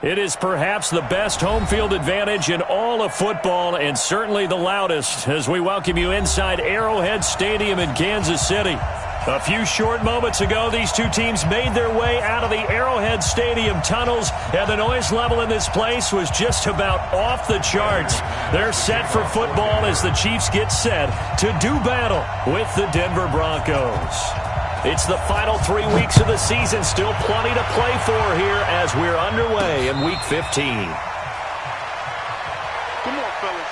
It is perhaps the best home field advantage in all of football, and certainly the loudest, as we welcome you inside Arrowhead Stadium in Kansas City. A few short moments ago, these two teams made their way out of the Arrowhead Stadium tunnels, and the noise level in this place was just about off the charts. They're set for football as the Chiefs get set to do battle with the Denver Broncos. It's the final 3 weeks of the season, still plenty to play for here as we're underway in Week 15. Come on, fellas.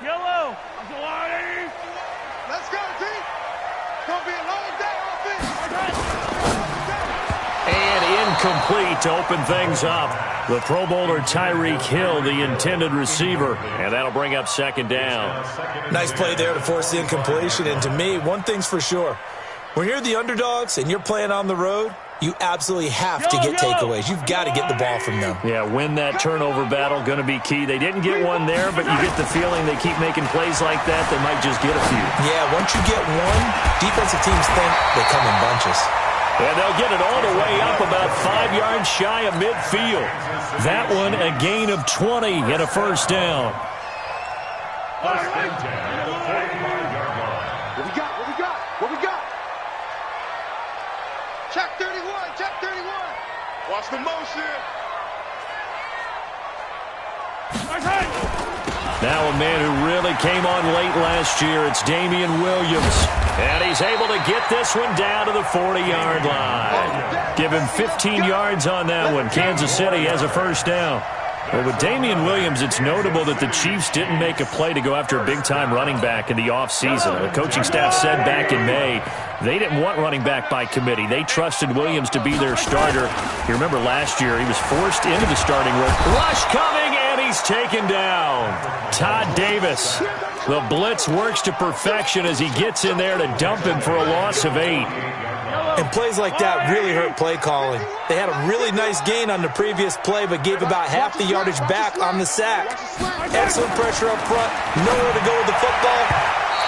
Yellow. Let's go, team. It's going to be a long day on offense. And incomplete to open things up. The Pro Bowler Tyreek Hill, the intended receiver. And that'll bring up second down. Nice play there to force the incompletion. And to me, one thing's for sure. When you're the underdogs and you're playing on the road, you absolutely have to get takeaways. You've got to get the ball from them. Yeah, win that turnover battle, going to be key. They didn't get one there, but you get the feeling they keep making plays like that, they might just get a few. Yeah, once you get one, defensive teams think they come in bunches. And they'll get it all the way up about 5 yards shy of midfield. That one a gain of 20 and a first down. What we got? What we got? What we got? Check 31. Check 31. Watch the motion. Now a man who really came on late last year, it's Damian Williams. And he's able to get this one down to the 40-yard line. Give him 15 yards on that one. Kansas City has a first down. Well, with Damian Williams, it's notable that the Chiefs didn't make a play to go after a big-time running back in the offseason. The coaching staff said back in May they didn't want running back by committee. They trusted Williams to be their starter. You remember last year he was forced into the starting role. Rush coming, and he's taken down. Todd Davis. The blitz works to perfection as he gets in there to dump him for a loss of 8. And plays like that really hurt play calling. They had a really nice gain on the previous play, but gave about half the yardage back on the sack. Excellent pressure up front. Nowhere to go with the football.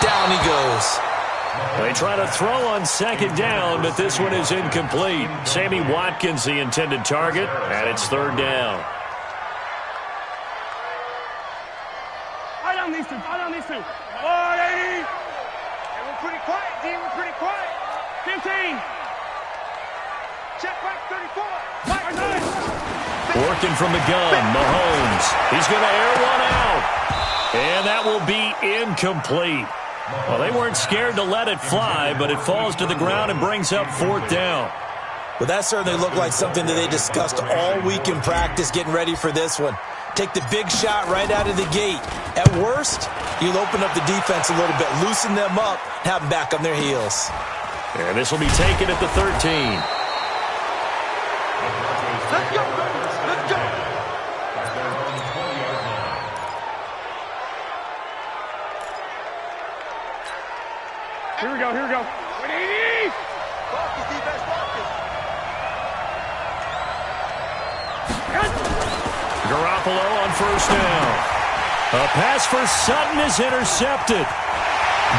Down he goes. They try to throw on second down, but this one is incomplete. Sammy Watkins, the intended target, and it's third down. I don't need to. 180. Hey, we're pretty quiet, D. We're pretty quiet. 15. Check back 34. Working from the gun, Mahomes. He's going to air one out. And that will be incomplete. Well, they weren't scared to let it fly, but it falls to the ground and brings up fourth down. Well, that certainly looked like something that they discussed all week in practice getting ready for this one. Take the big shot right out of the gate. At worst, you'll open up the defense a little bit, loosen them up, have them back on their heels. And this will be taken at the 13. Let's go, baby. Let's go. Here we go. 180. Marcus, defense, Marcus. Garoppolo on first down. A pass for Sutton is intercepted.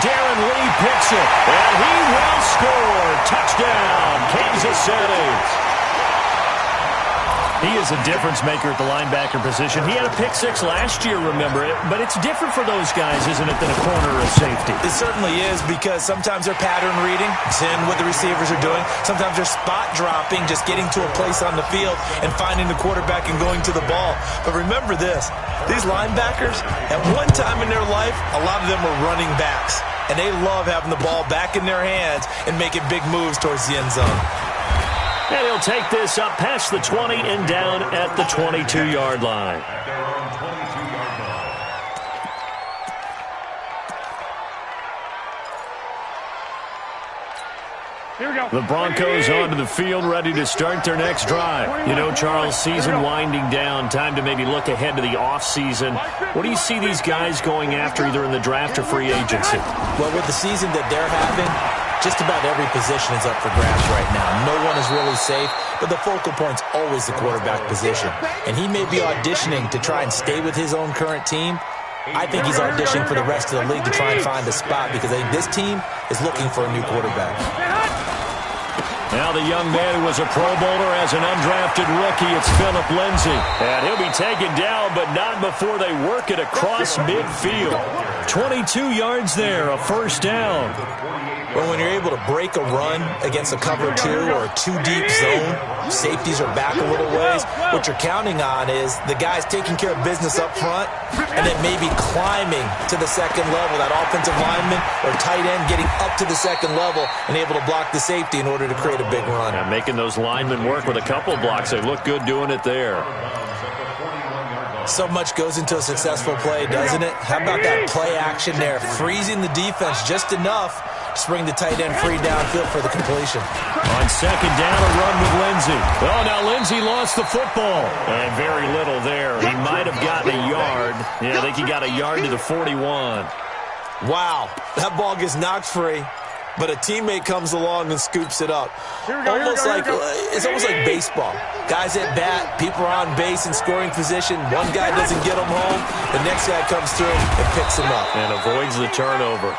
Darren Lee picks it, and he will score. Touchdown, Kansas City. He is a difference maker at the linebacker position. He had a pick six last year, remember it, but it's different for those guys, isn't it, than a corner or a safety? It certainly is, because sometimes they're pattern reading, seeing what the receivers are doing. Sometimes they're spot dropping, just getting to a place on the field and finding the quarterback and going to the ball. But remember this, these linebackers, at one time in their life, a lot of them were running backs. And they love having the ball back in their hands and making big moves towards the end zone. And he'll take this up past the 20 and down at the 22-yard line. Here we go. The Broncos onto the field, ready to start their next drive. You know, Charles, season winding down, time to maybe look ahead to the offseason. What do you see these guys going after either in the draft or free agency? Well, with the season that they're having, Just about every position is up for grabs right now. No one is really safe, but the focal point's always the quarterback position. And he may be auditioning to try and stay with his own current team. I think he's auditioning for the rest of the league to try and find a spot because I think this team is looking for a new quarterback. Now the young man who was a Pro Bowler as an undrafted rookie, it's Phillip Lindsay. And he'll be taken down, but not before they work it across midfield. 22 yards there, a first down. Well, when you're able to break a run against a cover two or a two-deep zone, safeties are back a little ways. What you're counting on is the guys taking care of business up front and then maybe climbing to the second level, that offensive lineman or tight end getting up to the second level and able to block the safety in order to create a big run. Yeah, making those linemen work with a couple blocks. They look good doing it there. So much goes into a successful play, doesn't it? How about that play action there, freezing the defense just enough to bring the tight end free downfield for the completion. On second down, a run with Lindsay. Oh, now Lindsay lost the football. And very little there. He might have gotten a yard. Yeah, I think he got a yard to the 41. Wow, that ball gets knocked free, but a teammate comes along and scoops it up. It's almost like baseball. Guys at bat, people are on base in scoring position. One guy doesn't get them home. The next guy comes through and picks him up. And avoids the turnover.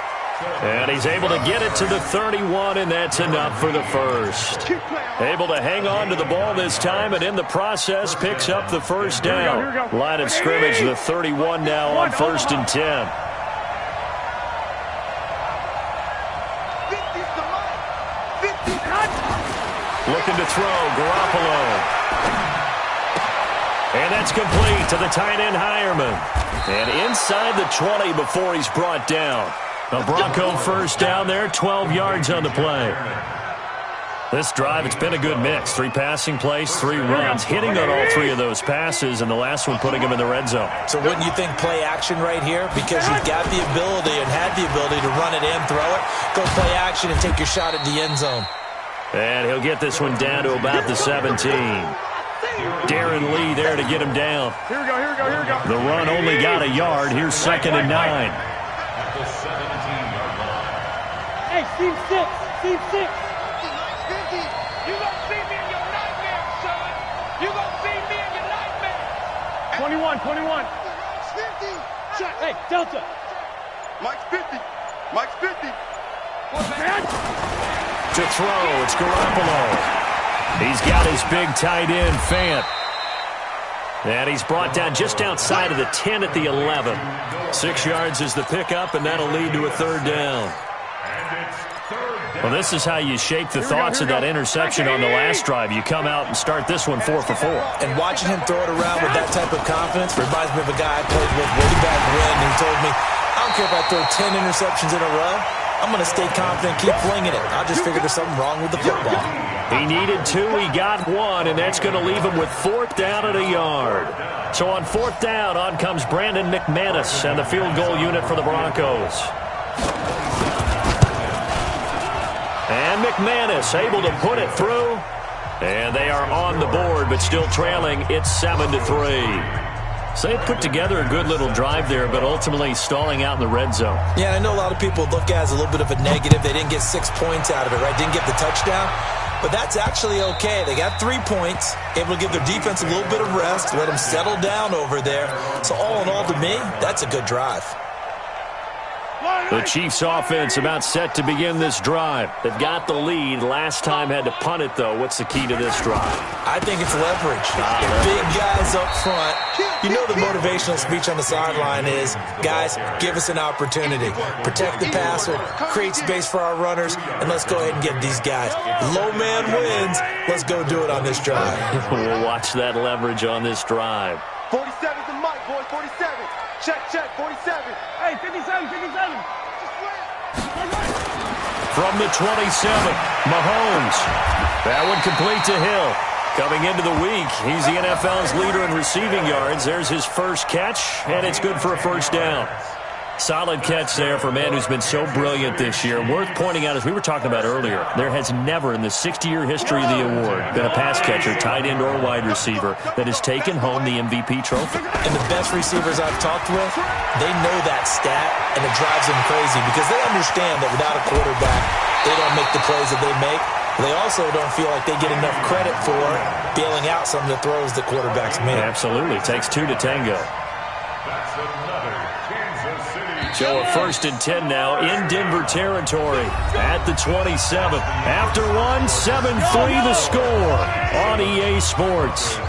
And he's able to get it to the 31, and that's enough for the first. Able to hang on to the ball this time, and in the process picks up the first down. Line of scrimmage, the 31 now on 1st and 10. Looking to throw, Garoppolo. And that's complete to the tight end, Hireman. And inside the 20 before he's brought down. A Bronco first down there, 12 yards on the play. This drive, it's been a good mix. 3 passing plays, 3 runs, hitting on all 3 of those passes, and the last one putting him in the red zone. So wouldn't you think play action right here? Because you've got the ability and had the ability to run it in, throw it, go play action and take your shot at the end zone. And he'll get this one down to about the 17. Darren Lee there to get him down. Here we go. The run only got a yard. Here's 2nd and 9. Hey, team 6. Team 6. You gonna see me in your nightmare, son. You gonna see me in your nightmare. 21. Mike's 50. Check. Hey, Delta. Mike's 50. Mike's 50. To throw, it's Garoppolo. He's got his big tight end, Fant. And he's brought down just outside of the 10 at the 11. 6 yards is the pickup, and that'll lead to a 3rd down. Well, this is how you shape the thoughts of that interception on the last drive. You come out and start this one 4 for 4. And watching him throw it around with that type of confidence reminds me of a guy I played with way back when who told me, I don't care if I throw 10 interceptions in a row. I'm going to stay confident, keep flinging it. I just figured there's something wrong with the football. He needed 2, he got 1, and that's going to leave him with 4th down at a yard. So on 4th down, on comes Brandon McManus and the field goal unit for the Broncos. And McManus able to put it through. And they are on the board, but still trailing. It's 7-3. So they put together a good little drive there, but ultimately stalling out in the red zone. Yeah, I know a lot of people look at it as a little bit of a negative. They didn't get 6 points out of it, right? Didn't get the touchdown. But that's actually okay. They got 3 points, able to give their defense a little bit of rest, let them settle down over there. So all in all, to me, that's a good drive. The Chiefs offense about set to begin this drive. They've got the lead. Last time had to punt it, though. What's the key to this drive? I think it's leverage. Big guys up front. You know the motivational speech on the sideline is, guys, give us an opportunity. Protect the passer, create space for our runners, and let's go ahead and get these guys. Low man wins. Let's go do it on this drive. We'll watch that leverage on this drive. 47's the mic, boy. 47. Check. 47. Hey, 57. From the 27, Mahomes. That one complete to Hill. Coming into the week, he's the NFL's leader in receiving yards. There's his first catch, and it's good for a 1st down. Solid catch there for a man who's been so brilliant this year. Worth pointing out, as we were talking about earlier, there has never in the 60-year history of the award been a pass catcher, tight end or wide receiver, that has taken home the MVP trophy. And the best receivers I've talked with, they know that stat, and it drives them crazy because they understand that without a quarterback, they don't make the plays that they make. They also don't feel like they get enough credit for bailing out some of the throws that quarterbacks make. Absolutely. Takes two to tango. So a 1st and 10 now in Denver territory at the 27. After one, 7-3 the score on EA Sports.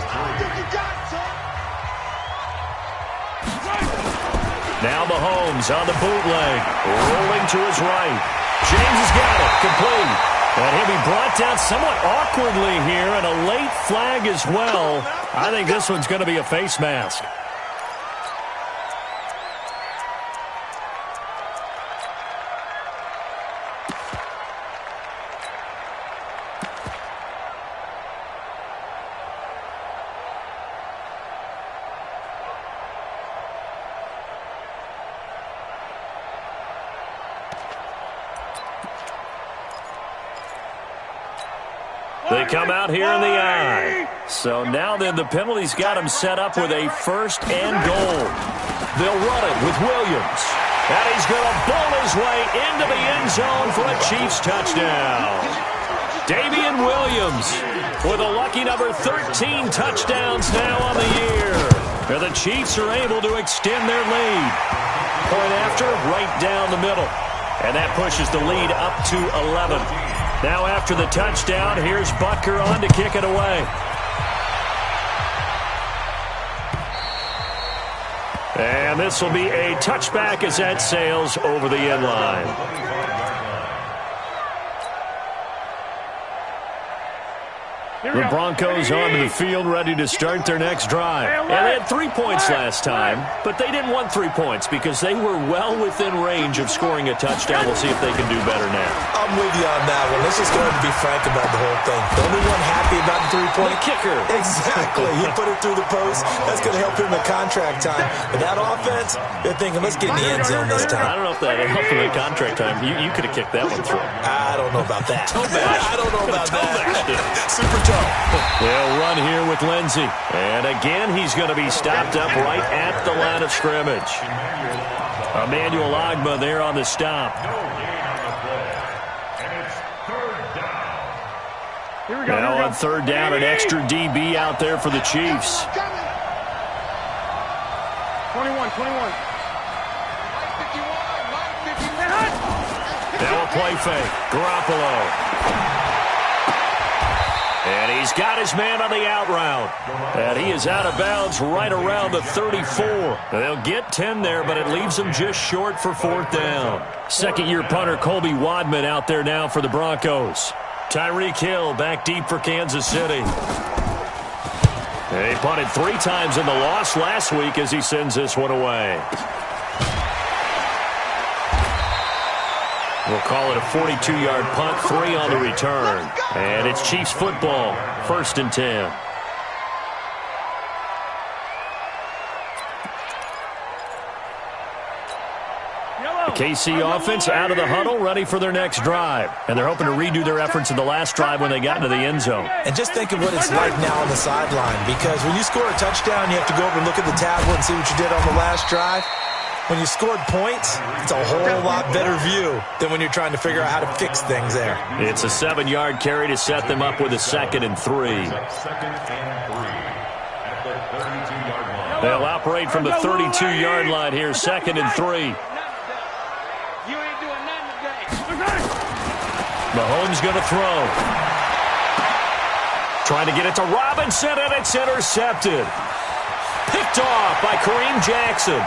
Now Mahomes on the bootleg, rolling to his right. James has got it, complete. And he'll be brought down somewhat awkwardly here, and a late flag as well. I think this one's going to be a face mask. They come out here in the eye. So now then the penalty's got him set up with a 1st and goal. They'll run it with Williams. And he's going to bowl his way into the end zone for a Chiefs touchdown. Damian Williams with a lucky number 13 touchdowns now on the year. And the Chiefs are able to extend their lead. Point after, right down the middle. And that pushes the lead up to 11. Now after the touchdown, here's Butker on to kick it away. And this will be a touchback as that sails over the end line. The Broncos onto the field ready to start their next drive. And they had 3 points last time, but they didn't want 3 points because they were well within range of scoring a touchdown. We'll see if they can do better now. I'm with you on that one. Let's just go ahead and be frank about the whole thing. The only one happy about the 3-point kicker. Exactly. He put it through the post. That's going to help him in contract time. But that offense, they're thinking, let's get in the end zone this time. I don't know if that helped him in contract time. You could have kicked that one through. I don't know about that. I don't know about that. Super tough. They'll run here with Lindsey. And again, he's going to be stopped up right at the line of scrimmage. Emmanuel Ogbah there on the stop. Now on 3rd down, an extra DB out there for the Chiefs. 21. Now a play fake. Garoppolo. And he's got his man on the out route. And he is out of bounds right around the 34. They'll get 10 there, but it leaves them just short for 4th down. Second-year punter Colby Wadman out there now for the Broncos. Tyreek Hill back deep for Kansas City. They punted 3 times in the loss last week as he sends this one away. We'll call it a 42-yard punt, 3 on the return. And it's Chiefs football, 1st and 10. The KC offense out of the huddle, ready for their next drive. And they're hoping to redo their efforts in the last drive when they got into the end zone. And just think of what it's like now on the sideline. Because when you score a touchdown, you have to go over and look at the tablet and see what you did on the last drive. When you scored points, it's a whole lot better view than when you're trying to figure out how to fix things there. It's a 7-yard carry to set them up with a 2nd and 3. They'll operate from the 32-yard line here, 2nd and 3. Mahomes going to throw. Trying to get it to Robinson, and it's intercepted. Picked off by Kareem Jackson.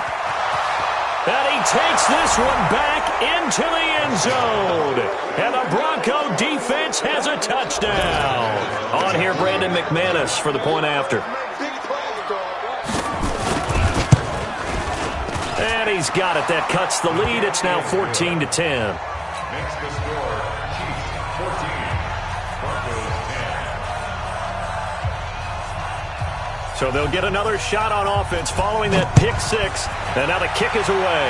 And he takes this one back into the end zone. And the Bronco defense has a touchdown. On here, Brandon McManus for the point after. And he's got it. That cuts the lead. It's now 14-10. Makes the score Chiefs 14, Broncos 10. So they'll get another shot on offense following that pick 6. And now the kick is away.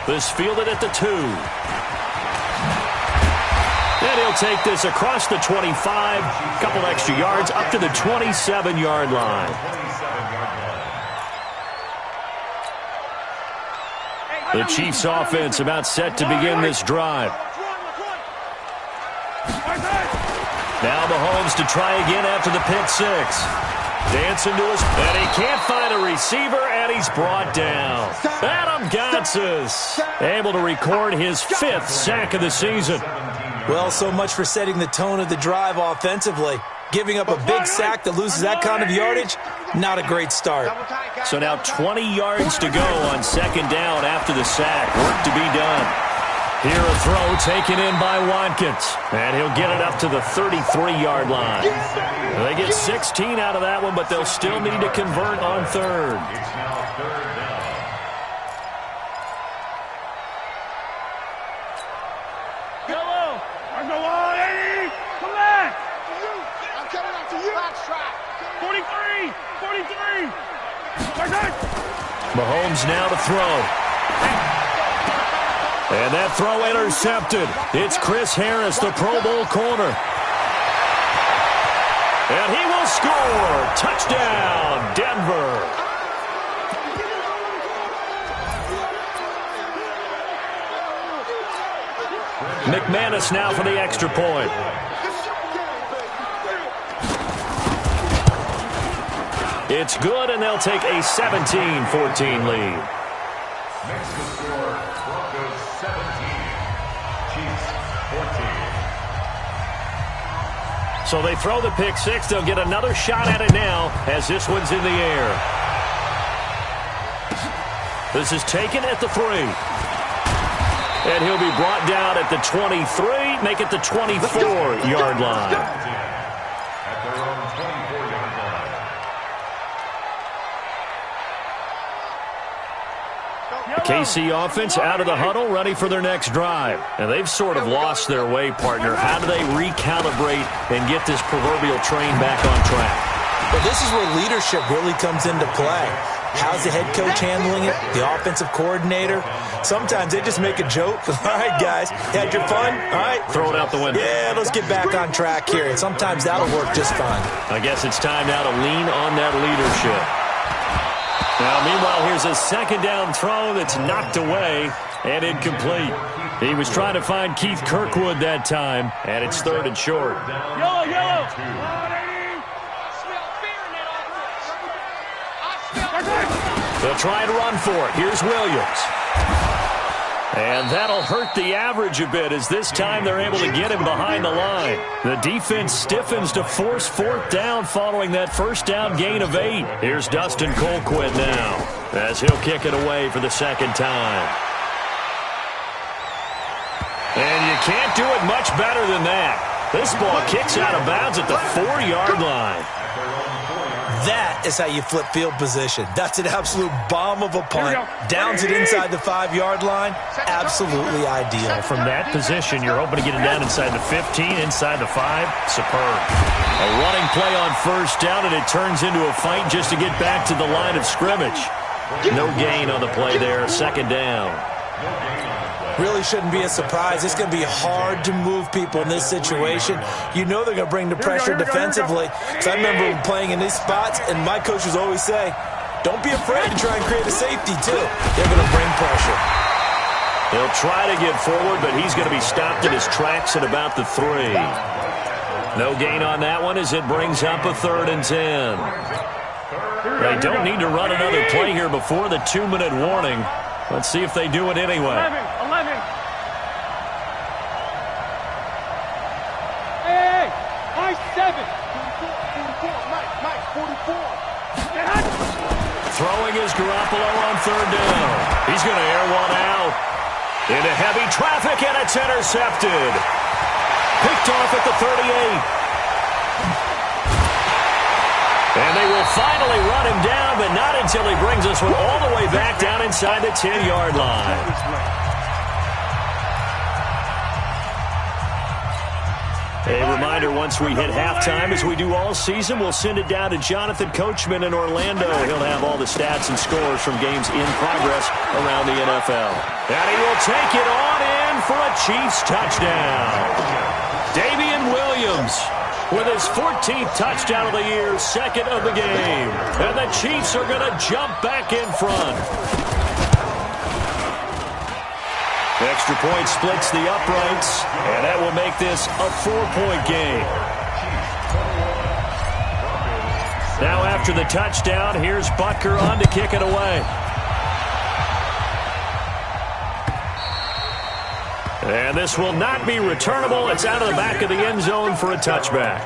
This fielded at the 2. And he'll take this across the 25. Couple extra yards up to the 27-yard line. The Chiefs offense about set to begin this drive. Now Mahomes to try again after the pick six. Dancing to his, and he can't find a receiver, and he's brought down. Adam Gotsis able to record his 5th sack of the season. Well, so much for setting the tone of the drive offensively. Giving up a big sack that loses that kind of yardage, not a great start. So now 20 yards to go on second down after the sack. Work to be done. Here a throw taken in by Watkins. And he'll get it up to the 33-yard line. They get 16 out of that one, but they'll still need to convert on third. It's now third down. Yellow. I go on, Eddie. Come back. I'm coming up to you. Box track. 43. 43. Mahomes now to throw. And that throw intercepted. It's Chris Harris, the Pro Bowl corner. And he will score. Touchdown, Denver. McManus now for the extra point. It's good, and they'll take a 17-14 lead. Next to score, Broncos 17, Chiefs 14. So they throw the pick six. They'll get another shot at it now as this one's in the air. This is taken at the 3. And he'll be brought down at the 23, make it the 24-yard line. At their own 24-yard line. KC offense out of the huddle, ready for their next drive. And they've sort of lost their way, partner. How do they recalibrate and get this proverbial train back on track? Well, this is where leadership really comes into play. How's the head coach handling it? The offensive coordinator? Sometimes they just make a joke. All right, guys, you had your fun? All right. Throw it out the window. Yeah, let's get back on track here. And sometimes that'll work just fine. I guess it's time now to lean on that leadership. Now, meanwhile, here's a second down throw that's knocked away and incomplete. He was trying to find Keith Kirkwood that time, and it's third and short. Yellow, yellow. They'll try and run for it. Here's Williams. And that'll hurt the average a bit as this time they're able to get him behind the line. The defense stiffens to force fourth down following that first down gain of 8. Here's Dustin Colquitt now as he'll kick it away for the second time. And you can't do it much better than that. This ball kicks out of bounds at the 4-yard line. That is how you flip field position. That's an absolute bomb of a punt. Downs it inside the 5-yard line. Absolutely ideal. From that position, you're hoping to get it down inside the 15, inside the 5. Superb. A running play on first down, and it turns into a fight just to get back to the line of scrimmage. No gain on the play there. Second down. Really shouldn't be a surprise. It's going to be hard to move people in this situation. You know they're going to bring the pressure defensively. Because I remember playing in these spots, and my coaches always say, don't be afraid to try and create a safety, too. They're going to bring pressure. He'll try to get forward, but he's going to be stopped in his tracks at about the 3. No gain on that one as it brings up a 3rd and 10. They don't need to run another play here before the 2-minute warning. Let's see if they do it anyway. 11. Hey, Mike 7. 44. Mike 44. Throwing is Garoppolo on 3rd down. He's going to air one out. Into heavy traffic, and it's intercepted. Picked off at the 38. And they will finally run him down, but not until he brings this one all the way back down inside the 10-yard line. A reminder, once we hit halftime, as we do all season, we'll send it down to Jonathan Coachman in Orlando. He'll have all the stats and scores from games in progress around the NFL. And he will take it on in for a Chiefs touchdown. Damian Williams with his 14th touchdown of the year, second of the game. And the Chiefs are going to jump back in front. Extra point splits the uprights, and that will make this a 4-point game. Now after the touchdown, here's Butker on to kick it away. And this will not be returnable. It's out of the back of the end zone for a touchback.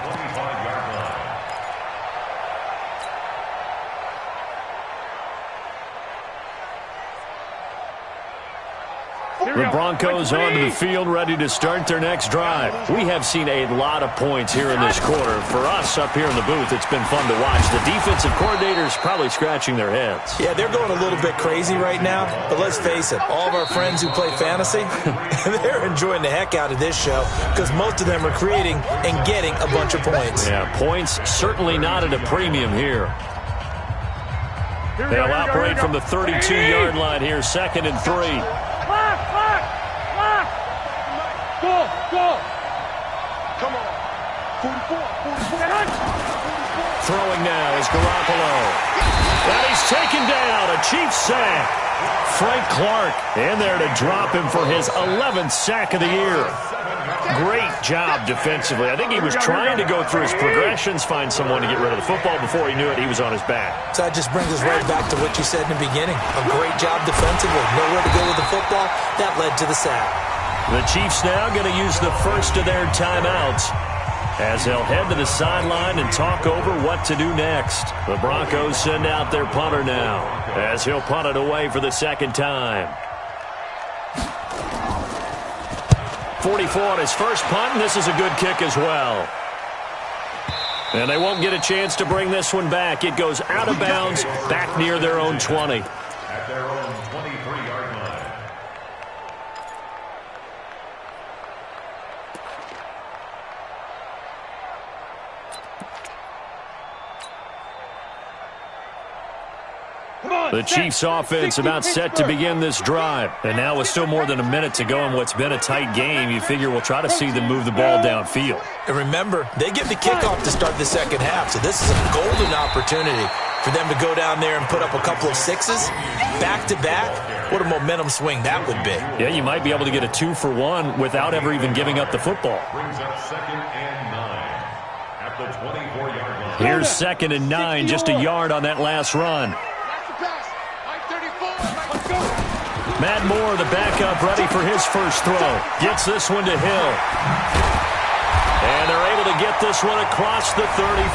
The Broncos onto the field, ready to start their next drive. We have seen a lot of points here in this quarter. For us up here in the booth, it's been fun to watch. The defensive coordinators probably scratching their heads. Yeah, they're going a little bit crazy right now. But let's face it, all of our friends who play fantasy, they're enjoying the heck out of this show because most of them are creating and getting a bunch of points. Yeah, points certainly not at a premium here. They'll operate from the 32-yard line here, 2nd and 3. Go! Come on. 44. Throwing now is Garoppolo. And he's taken down. A Chiefs sack. Frank Clark in there to drop him for his 11th sack of the year. Great job defensively. I think he was trying to go through his progressions, find someone to get rid of the football. Before he knew it, he was on his back. So that just brings us right back to what you said in the beginning. A great job defensively. Nowhere to go with the football. That led to the sack. The Chiefs now going to use the first of their timeouts as they'll head to the sideline and talk over what to do next. The Broncos send out their punter now as he'll punt it away for the second time. 44 on his first punt, and this is a good kick as well. And they won't get a chance to bring this one back. It goes out of bounds back near their own 20. At their own 23-yard line. The Chiefs offense about set to begin this drive. And now with still more than a minute to go in what's been a tight game, you figure we'll try to see them move the ball downfield. And remember, they get the kickoff to start the second half, so this is a golden opportunity for them to go down there and put up a couple of sixes back-to-back. What a momentum swing that would be. Yeah, you might be able to get a 2-for-1 without ever even giving up the football. Brings up 2nd and 9 at the 24-yard line. Here's 2nd and 9, just a yard on that last run. Matt Moore, the backup, ready for his first throw. Gets this one to Hill. And they're able to get this one across the 35.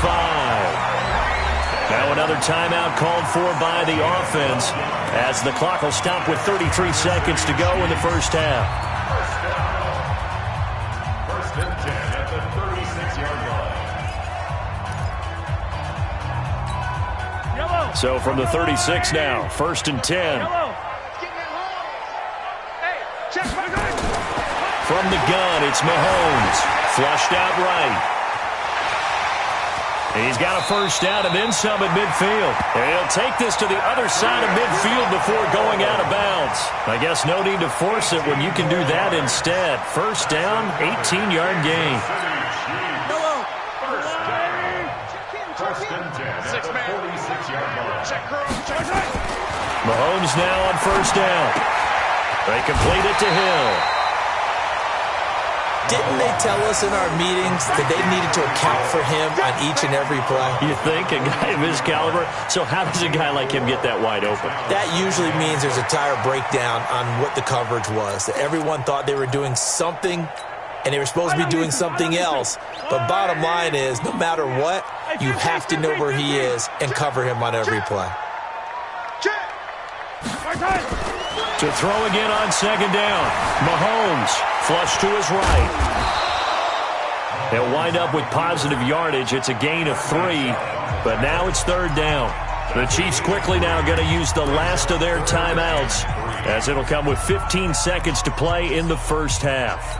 Now another timeout called for by the offense as the clock will stop with 33 seconds to go in the first half. First and 10 at the 36-yard line. So from the 36 now, 1st and 10. From the gun, it's Mahomes. Flushed out right. He's got a first down and then some at midfield. And he'll take this to the other side of midfield before going out of bounds. I guess no need to force it when you can do that instead. First down, 18-yard gain. First and 10 at the 46-yard line. Mahomes now on first down. They complete it to Hill. Didn't they tell us in our meetings that they needed to account for him on each and every play? You think? A guy of his caliber? So how does a guy like him get that wide open? That usually means there's a tire breakdown on what the coverage was. That everyone thought they were doing something, and they were supposed to be doing something else. But bottom line is, no matter what, you have to know where he is and cover him on every play. To throw again on second down. Mahomes flush to his right. They'll wind up with positive yardage. It's a gain of 3, but now it's 3rd down. The Chiefs quickly now going to use the last of their timeouts as it'll come with 15 seconds to play in the first half.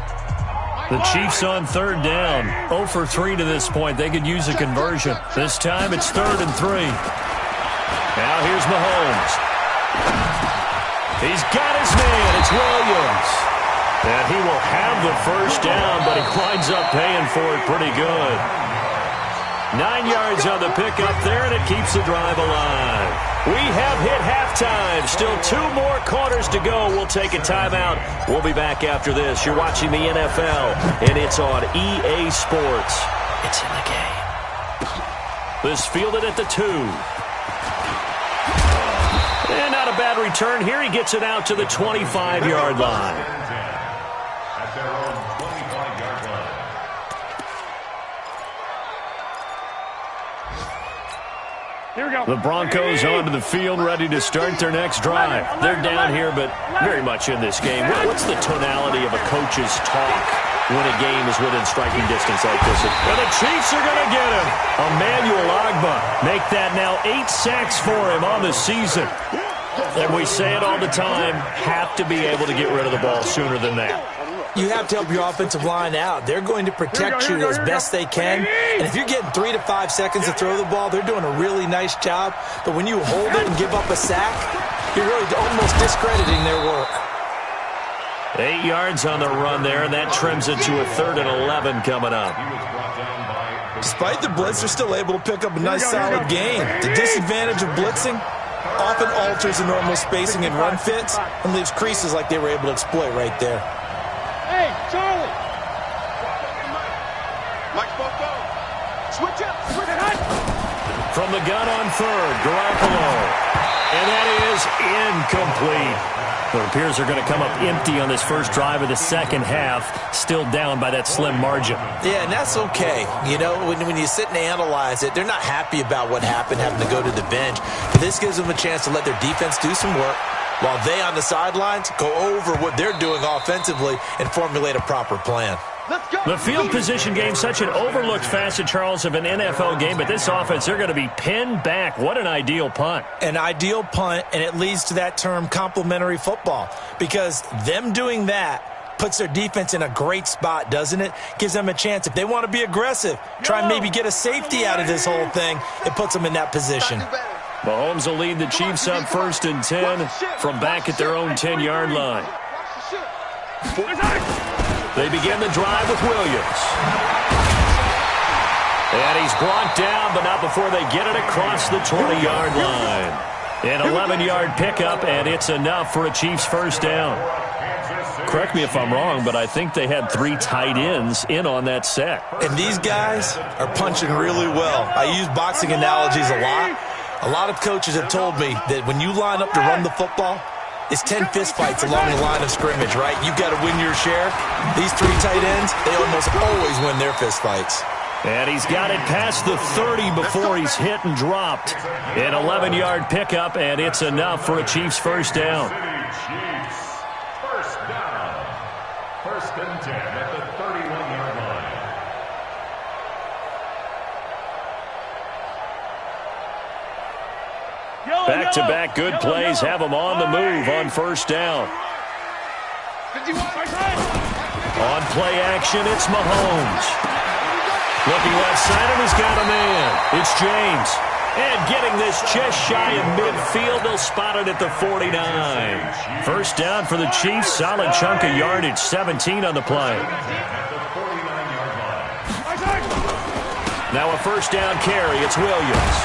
The Chiefs on 3rd down. 0 for 3 to this point. They could use a conversion. This time it's 3rd and 3. Now here's Mahomes. He's got his man. It's Williams. And he will have the first down, but he winds up paying for it pretty good. 9 yards on the pickup there, and it keeps the drive alive. We have hit halftime. Still 2 more quarters to go. We'll take a timeout. We'll be back after this. You're watching the NFL, and it's on EA Sports. It's in the game. This fielded at the 2. And not a bad return here. He gets it out to the 25-yard line. At their own 25-yard line. Here we go. The Broncos onto the field, ready to start their next drive. They're down here, but very much in this game. What's the tonality of a coach's talk when a game is within striking distance like this? And the Chiefs are going to get him. Emmanuel Ogbah. Make that now 8 sacks for him on the season. And we say it all the time, have to be able to get rid of the ball sooner than that. You have to help your offensive line out. They're going to protect you as best they can. And if you're getting 3 to 5 seconds to throw the ball, they're doing a really nice job. But when you hold it and give up a sack, you're really almost discrediting their work. 8 yards on the run there, and that trims it to a 3rd and 11 coming up. Despite the blitz, they're still able to pick up a nice solid gain. The disadvantage of blitzing often alters the normal spacing and run fits and leaves creases like they were able to exploit right there. Hey, Charlie. Mike Bobo. Switch up. Switch it up. From the gun on 3rd, Garoppolo. And that is incomplete. It appears they're going to come up empty on this first drive of the second half, still down by that slim margin. Yeah, and that's okay. You know, when you sit and analyze it, they're not happy about what happened, having to go to the bench. But this gives them a chance to let their defense do some work, while they on the sidelines go over what they're doing offensively and formulate a proper plan. The field position game, such an overlooked facet, Charles, of an NFL game, but this offense, they're going to be pinned back. What an ideal punt. An ideal punt, and it leads to that term complementary football, because them doing that puts their defense in a great spot, doesn't it? Gives them a chance. If they want to be aggressive, try and maybe get a safety out of this whole thing, it puts them in that position. Mahomes will lead the Chiefs up 1st and 10 from back at their own 10-yard line. They begin the drive with Williams. And he's brought down, but not before they get it across the 20-yard line. An 11-yard pickup, and it's enough for a Chiefs first down. Correct me if I'm wrong, but I think they had 3 tight ends in on that set. And these guys are punching really well. I use boxing analogies a lot. A lot of coaches have told me that when you line up to run the football, it's 10 fistfights along the line of scrimmage, right? You've got to win your share. These 3 tight ends, they almost always win their fistfights. And he's got it past the 30 before he's hit and dropped. An 11-yard pickup, and it's enough for a Chiefs first down. Chiefs, first down. 1st and 10 at the 31-yard line. Back-to-back good plays have them on the move on first down. On play action, it's Mahomes. Looking left side, and he's got a man. It's James. And getting this just shy of midfield, they'll spot it at the 49. First down for the Chiefs. Solid chunk of yardage, 17 on the play. Now a first down carry. It's Williams.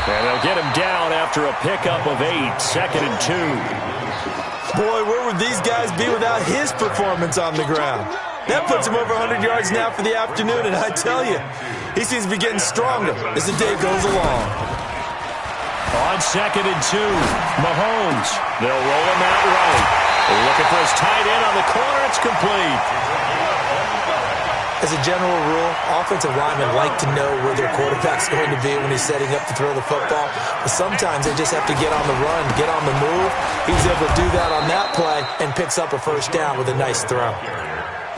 And they'll get him down after a pickup of 8, 2nd and 2. Boy, where would these guys be without his performance on the ground? That puts him over 100 yards now for the afternoon, and I tell you, he seems to be getting stronger as the day goes along. On 2nd and 2, Mahomes. They'll roll him out right. Looking for his tight end on the corner. It's complete. As a general rule, offensive linemen like to know where their quarterback's going to be when he's setting up to throw the football. But sometimes they just have to get on the run, get on the move. He's able to do that on that play and picks up a first down with a nice throw.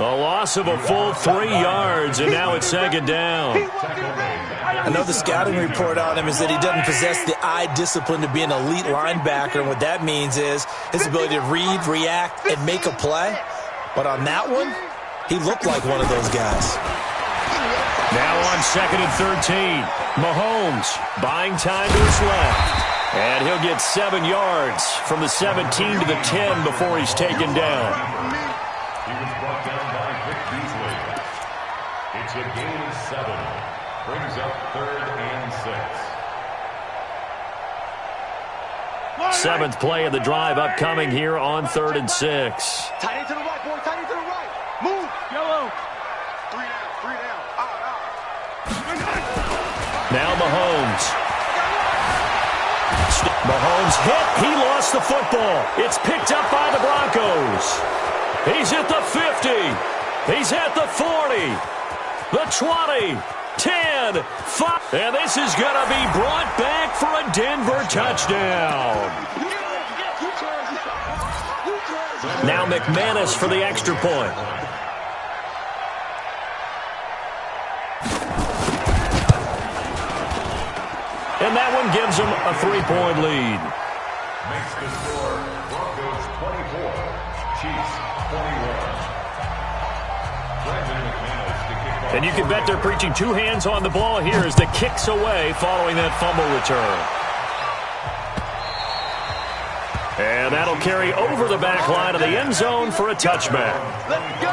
A loss of a full 3 yards, and now it's 2nd down. Another scouting report on him is that he doesn't possess the eye discipline to be an elite linebacker. And what that means is his ability to read, react, and make a play. But on that one, he looked like one of those guys. Now on 2nd and 13, Mahomes buying time to his left. And he'll get 7 yards from the 17 to the 10 before he's taken down. He was brought down by Vic Beasley. It's a gain of 7. Brings up 3rd and 6. 7th play of the drive upcoming here on 3rd and 6. Tight end to the right, boy. Tight end to the right. Move. Yellow. 3 down. Out. Now Mahomes. Mahomes hit. He lost the football. It's picked up by the Broncos. He's at the 50. He's at the 40. The 20. 10. 5. And this is going to be brought back for a Denver touchdown. Now McManus for the extra point. And that one gives them a 3-point lead. Makes the score Broncos 24, Chiefs 21. Brandon McManus to kick off. And you can bet they're preaching 2 hands on the ball here as the kick's away following that fumble return. And that'll carry over the back line of the end zone for a touchback. Let's go.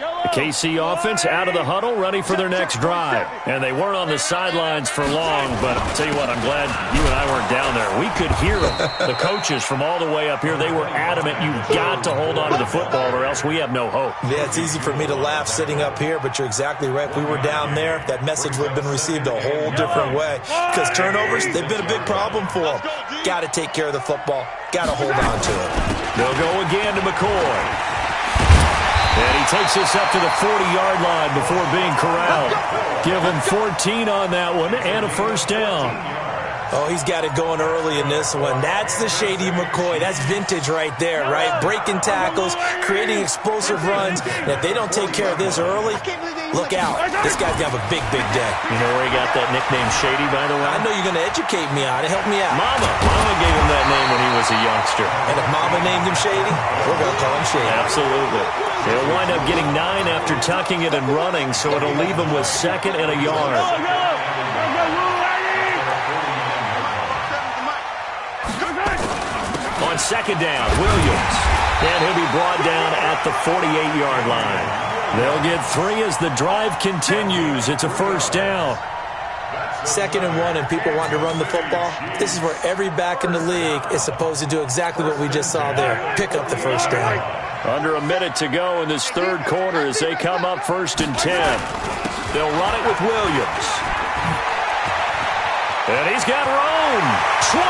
The KC offense out of the huddle, ready for their next drive. And they weren't on the sidelines for long, but I'll tell you what, I'm glad you and I weren't down there. We could hear them. The coaches from all the way up here, they were adamant, you've got to hold on to the football or else we have no hope. Yeah, it's easy for me to laugh sitting up here, but you're exactly right. If we were down there, that message would have been received a whole different way. Because turnovers, they've been a big problem for them. Got to take care of the football. Got to hold on to it. They'll go again to McCoy. And he takes us up to the 40-yard line before being corralled. Give him 14 on that one and a first down. Oh, he's got it going early in this one. That's the Shady McCoy. That's vintage right there, right? Breaking tackles, creating explosive runs. And if they don't take care of this early, look out. This guy's going to have a big, big day. You know where he got that nickname Shady, by the way? I know you're going to educate me on it. Help me out. Mama gave him that name when he was a youngster. And if Mama named him Shady, we're going to call him Shady. Absolutely. They'll wind up getting 9 after tucking it and running, so it'll leave them with 2nd and a yard. On 2nd down, Williams. And he'll be brought down at the 48-yard line. They'll get 3 as the drive continues. It's a first down. 2nd and 1 and people want to run the football. This is where every back in the league is supposed to do exactly what we just saw there. Pick up the first down. Under a minute to go in this 3rd quarter as they come up 1st and 10. They'll run it with Williams. And he's got room. 20.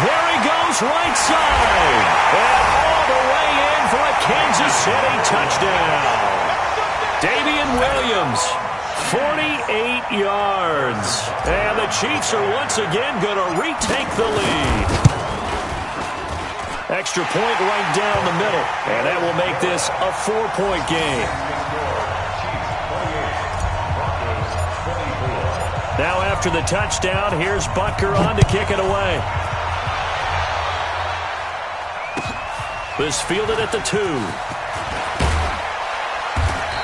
There he goes right side. And all the way in for a Kansas City touchdown. Damian Williams, 48 yards. And the Chiefs are once again going to retake the lead. Extra point right down the middle. And that will make this a 4-point game. Now after the touchdown, here's Butker on to kick it away. This fielded at the 2.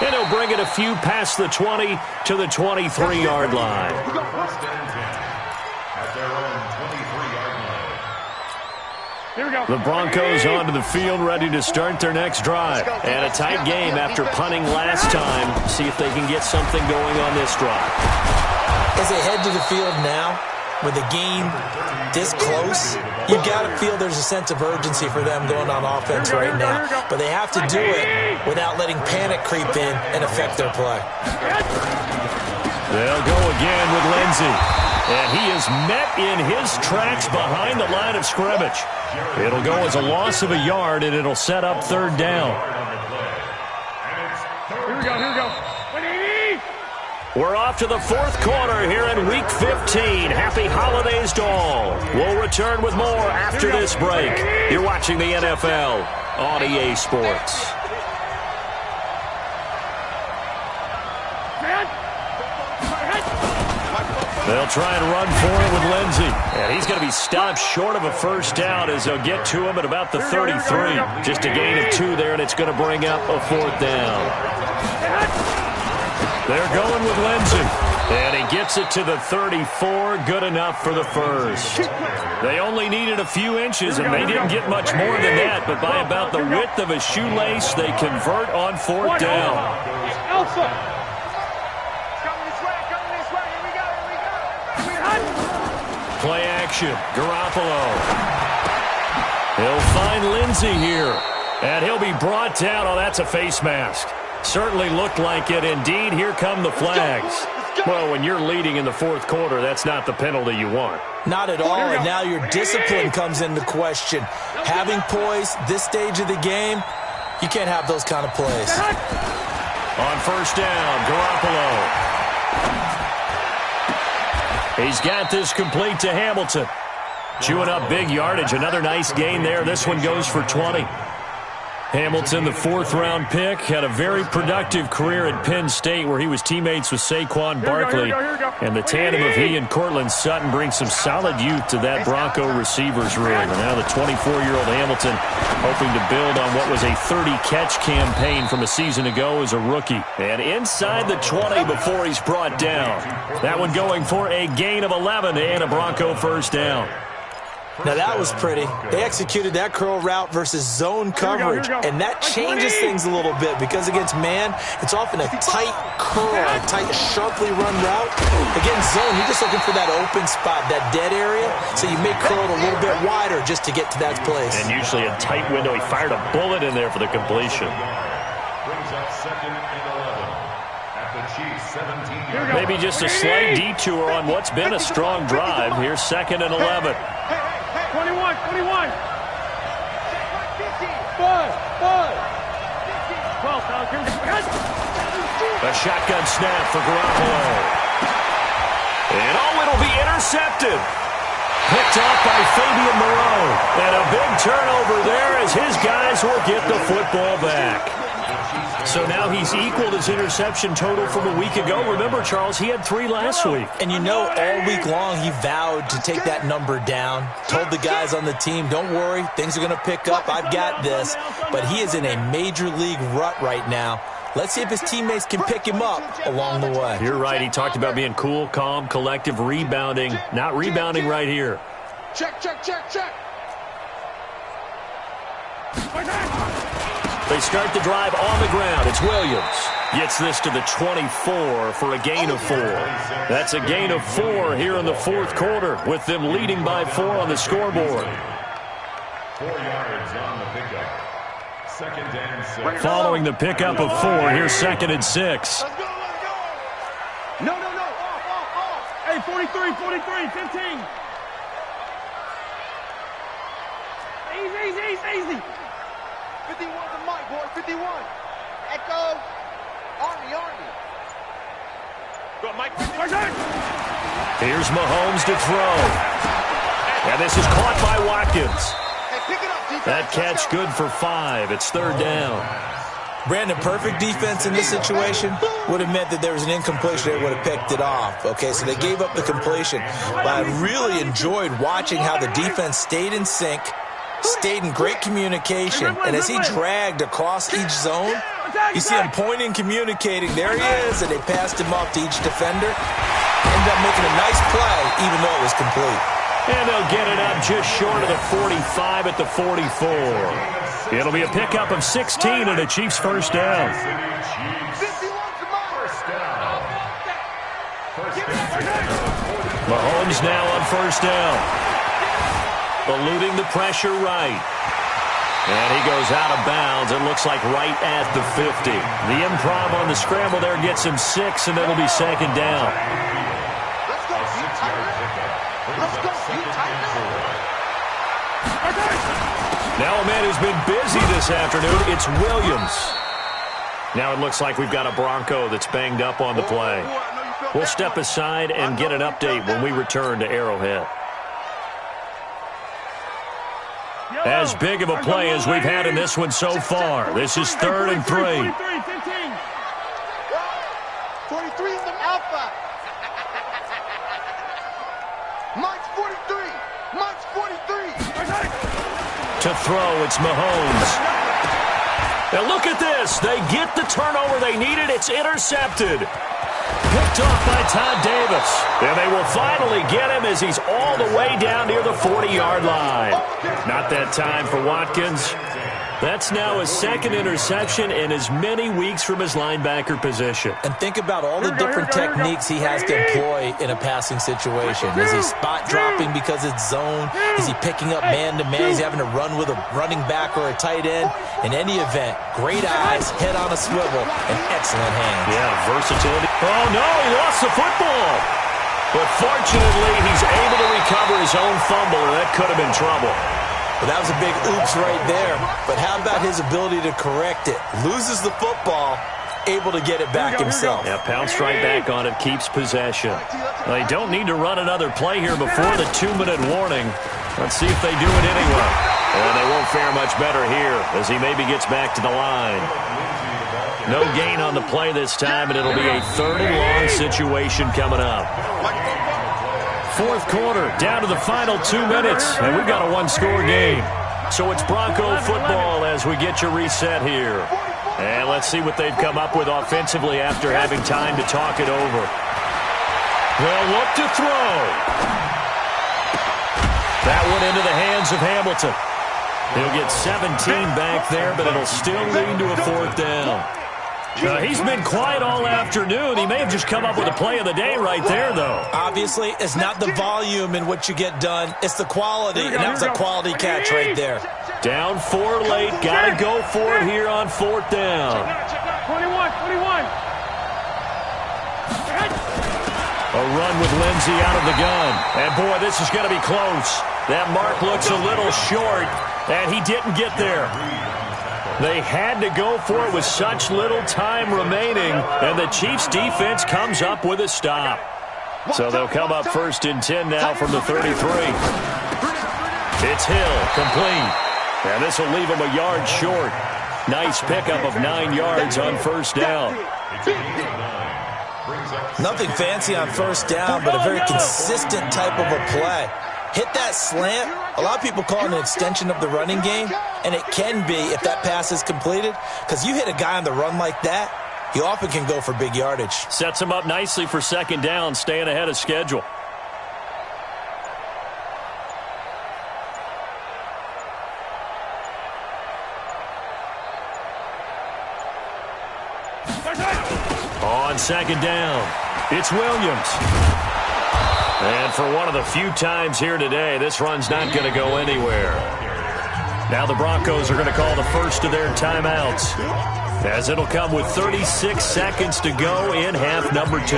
And he'll bring it a few past the 20 to the 23-yard line. Here we go. The Broncos onto the field, ready to start their next drive. And a tight game after punting last time. See if they can get something going on this drive. As they head to the field now, with the game this close, you got to feel there's a sense of urgency for them going on offense right now. But they have to do it without letting panic creep in and affect their play. They'll go again with Lindsey. And he is met in his tracks behind the line of scrimmage. It'll go as a loss of a yard, and it'll set up 3rd down. Here we go. 180. We're off to the 4th quarter here in Week 15. Happy holidays to all. We'll return with more after this break. You're watching the NFL on EA Sports. They'll try and run for it with Lindsey. And he's going to be stopped short of a first down as they'll get to him at about the 33. Just a gain of 2 there, and it's going to bring up a 4th down. They're going with Lindsey. And he gets it to the 34. Good enough for the first. They only needed a few inches, and they didn't get much more than that. But by about the width of a shoelace, they convert on 4th down. Alpha. Coming this way. Here we go. Play action. Garoppolo. He'll find Lindsey here. And he'll be brought down. Oh, that's a face mask. Certainly looked like it. Indeed, here come the flags. Well, when you're leading in the fourth quarter, that's not the penalty you want. Not at all, and now your discipline comes into question. Having poise this stage of the game, you can't have those kind of plays. On first down, Garoppolo. He's got this complete to Hamilton. Chewing up big yardage. Another nice gain there. This one goes for 20. Hamilton, the fourth-round pick, had a very productive career at Penn State where he was teammates with Saquon Barkley. And the tandem of he and Cortland Sutton brings some solid youth to that Bronco receivers room. And now the 24-year-old Hamilton hoping to build on what was a 30-catch campaign from a season ago as a rookie. And inside the 20 before he's brought down. That one going for a gain of 11 and a Bronco first down. Now that was pretty. They executed that curl route versus zone coverage, and that changes things a little bit because against man, it's often a tight curl, a tight, sharply run route. Against zone, you're just looking for that open spot, that dead area, so you may curl it a little bit wider just to get to that place. And usually a tight window. He fired a bullet in there for the completion. Brings up 2nd and 11 at the Chiefs 17. Maybe just a slight detour on what's been a strong drive. Here's 2nd and 11. 21. 5. A shotgun snap for Garoppolo. And it'll be intercepted. Picked off by Fabian Moreau. And a big turnover there as his guys will get the football back. So now he's equaled his interception total from a week ago. Remember, Charles, he had 3 last week. And you know, all week long he vowed to take that number down. Told the guys on the team, don't worry, things are going to pick up. I've got this. But he is in a major league rut right now. Let's see if his teammates can pick him up along the way. You're right. He talked about being cool, calm, collective, rebounding. Not rebounding right here. Check. They start the drive on the ground. It's Williams. Gets this to the 24 for a gain of 4. That's a gain of 4 here in the fourth quarter with them leading by 4 on the scoreboard. 4 yards on the pickup. 2nd and 6. Following the pickup of 4, here's 2nd and 6. Let's go. No. Off. Hey, 43, 15. Easy. 51 to Mike, boy. 51. Echo. Army. Go, Mike. Here's Mahomes to throw. And this is caught by Watkins. Hey, pick it up, defense. That catch good for 5. It's 3rd down. Brandon, perfect defense in this situation would have meant that there was an incompletion. They would have picked it off. Okay, so they gave up the completion. But I really enjoyed watching how the defense stayed in sync, stayed in great communication, and as he dragged across each zone, you see him pointing, communicating. There he is, and they passed him off to each defender. Ended up making a nice play, even though it was complete. And they'll get it up just short of the 45 at the 44. It'll be a pickup of 16 and a Chiefs first down. 51 to Mike. Mahomes now on first down. Eluding the pressure right. And he goes out of bounds. It looks like right at the 50. The improv on the scramble there gets him 6, and it'll be 2nd down. Let's go, you tighten up. Now a man who's been busy this afternoon, it's Williams. Now it looks like we've got a Bronco that's banged up on the play. We'll step aside and get an update when we return to Arrowhead. As big of a play as we've had in this one so far. This is 3rd and 3. 43 is the alpha. Mike's 43. To throw, it's Mahomes. Now look at this. They get the turnover they needed. It's intercepted. Picked off by Todd Davis. And they will finally get him as he's all the way down near the 40-yard line. Not that time for Watkins. That's now his second interception in as many weeks from his linebacker position. And think about all the different techniques he has to employ in a passing situation. Is he spot dropping because it's zone? Is he picking up man-to-man? Is he having to run with a running back or a tight end? In any event, great eyes, head on a swivel, and excellent hands. Yeah, versatility. Oh, no, he lost the football. But fortunately, he's able to recover his own fumble, or that could have been trouble. Well, that was a big oops right there. But how about his ability to correct it? Loses the football, able to get it back himself. Yeah, pounced right back on it, keeps possession. They don't need to run another play here before the 2-minute warning. Let's see if they do it anyway. And they won't fare much better here as he maybe gets back to the line. No gain on the play this time, and it'll be a 3rd and long situation coming up. 4th quarter, down to the final 2 minutes, and we've got a 1-score game. So it's Bronco football as we get your reset here. And let's see what they've come up with offensively after having time to talk it over. They'll look to throw. That one into the hands of Hamilton. He'll get 17 back there, but it'll still lead to a 4th down. He's been quiet all afternoon. He may have just come up with a play of the day right there, though. Obviously, it's not the volume in what you get done. It's the quality, and that was a quality catch right there. Down 4 late. Got to go for it here on 4th down. 21. A run with Lindsey out of the gun. And, boy, this is going to be close. That mark looks a little short, and he didn't get there. They had to go for it with such little time remaining, and the Chiefs' defense comes up with a stop. So they'll come up 1st and 10 now from the 33. It's Hill, complete. And this will leave him a yard short. Nice pickup of 9 yards on 1st down. Nothing fancy on 1st down, but a very consistent type of a play. Hit that slant. A lot of people call it an extension of the running game, and it can be if that pass is completed, because you hit a guy on the run like that, he often can go for big yardage. Sets him up nicely for 2nd down, staying ahead of schedule. On 2nd down, it's Williams. And for one of the few times here today, this run's not going to go anywhere. Now the Broncos are going to call the first of their timeouts, as it'll come with 36 seconds to go in half number 2.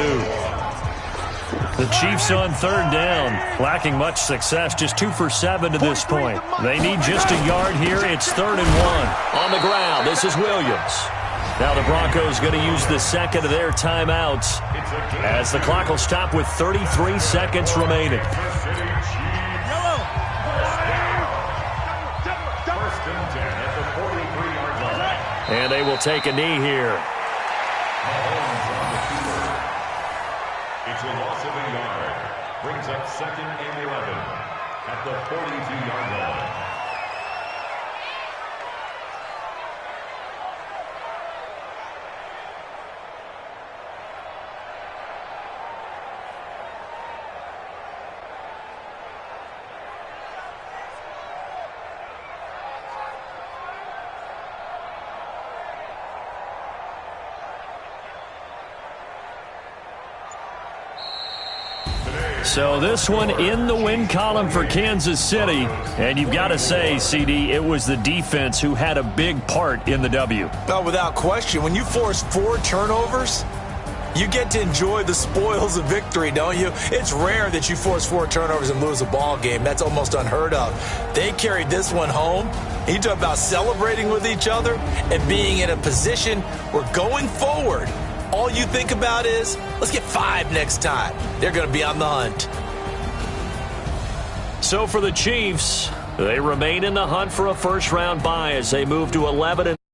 The Chiefs on 3rd down, lacking much success, just 2 for 7 to this point. They need just a yard here. It's 3rd and 1. On the ground, this is Williams. Now the Broncos going to use the second of their timeouts as the clock will stop with 33 seconds remaining. 1st and 10 at the 43-yard line. And they will take a knee here. It's a loss of a yard. Brings up 2nd and 11 at the 42-yard line. So this one in the win column for Kansas City. And you've got to say, CD, it was the defense who had a big part in the W. No, without question. When you force 4 turnovers, you get to enjoy the spoils of victory, don't you? It's rare that you force 4 turnovers and lose a ball game. That's almost unheard of. They carried this one home. You talk about celebrating with each other and being in a position where going forward, all you think about is, let's get 5 next time. They're going to be on the hunt. So for the Chiefs, they remain in the hunt for a first-round bye as they move to 11.